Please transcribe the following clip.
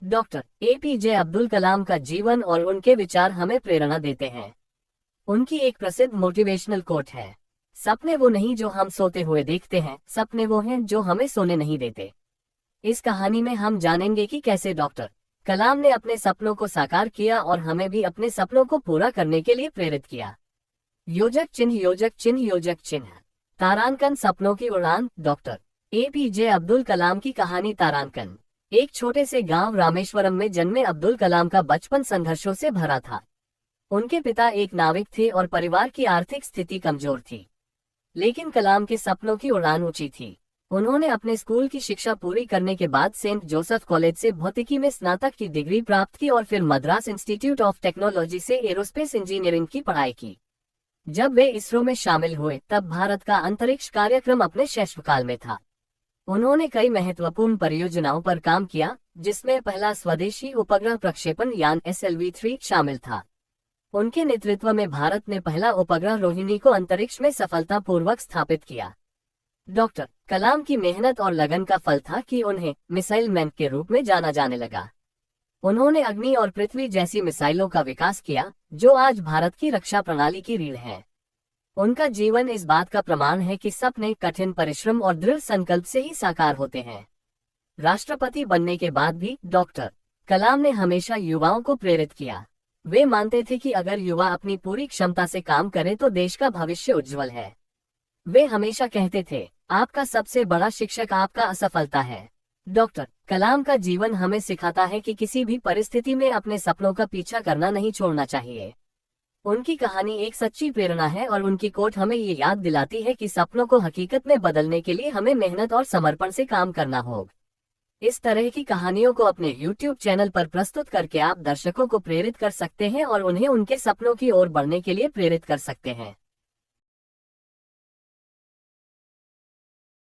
Doctor APJ Abdul Kalam का जीवन और उनके विचार हमें प्रेरणा देते हैं। उनकी एक प्रसिद्ध मोटिवेशनल कोट है, सपने वो नहीं जो हम सोते हुए देखते हैं, सपने वो हैं जो हमें सोने नहीं देते। इस कहानी में हम जानेंगे कि कैसे डॉक्टर कलाम ने अपने सपनों को साकार किया और हमें भी अपने सपनों को पूरा करने के लिए प्रेरित किया। योजक चिन्ह, योजक चिन्ह, योजक चिन्ह। तारांकन, सपनों की उड़ान। डॉक्टर एपीजे अब्दुल कलाम की कहानी। तारांकन। एक छोटे से गांव रामेश्वरम में जन्मे अब्दुल कलाम का बचपन संघर्षों से भरा था। उनके पिता एक नाविक थे और परिवार की आर्थिक स्थिति कमजोर थी, लेकिन कलाम के सपनों की उड़ान ऊंची थी। उन्होंने अपने स्कूल की शिक्षा पूरी करने के बाद सेंट जोसेफ कॉलेज से भौतिकी में स्नातक की डिग्री प्राप्त की और फिर मद्रास इंस्टीट्यूट ऑफ टेक्नोलॉजी से एरोस्पेस इंजीनियरिंग की पढ़ाई की। जब वे इसरो में शामिल हुए तब भारत का अंतरिक्ष कार्यक्रम अपने शैशवकाल में था। उन्होंने कई महत्वपूर्ण परियोजनाओं पर काम किया, जिसमें पहला स्वदेशी उपग्रह प्रक्षेपण यान SLV-3 शामिल था। उनके नेतृत्व में भारत ने पहला उपग्रह रोहिणी को अंतरिक्ष में सफलतापूर्वक स्थापित किया। डॉक्टर कलाम की मेहनत और लगन का फल था कि उन्हें मिसाइल मैन के रूप में जाना जाने लगा। उन्होंने अग्नि और पृथ्वी जैसी मिसाइलों का विकास किया, जो आज भारत की रक्षा प्रणाली की रीढ़ है। उनका जीवन इस बात का प्रमाण है कि सपने कठिन परिश्रम और दृढ़ संकल्प से ही साकार होते हैं। राष्ट्रपति बनने के बाद भी डॉक्टर कलाम ने हमेशा युवाओं को प्रेरित किया। वे मानते थे कि अगर युवा अपनी पूरी क्षमता से काम करे तो देश का भविष्य उज्जवल है। वे हमेशा कहते थे, आपका सबसे बड़ा शिक्षक आपका असफलता है। डॉक्टर कलाम का जीवन हमें सिखाता है कि किसी भी परिस्थिति में अपने सपनों का पीछा करना नहीं छोड़ना चाहिए। उनकी कहानी एक सच्ची प्रेरणा है और उनकी कोट हमें ये याद दिलाती है कि सपनों को हकीकत में बदलने के लिए हमें मेहनत और समर्पण से काम करना होगा। इस तरह की कहानियों को अपने YouTube चैनल पर प्रस्तुत करके आप दर्शकों को प्रेरित कर सकते हैं और उन्हें उनके सपनों की ओर बढ़ने के लिए प्रेरित कर सकते हैं।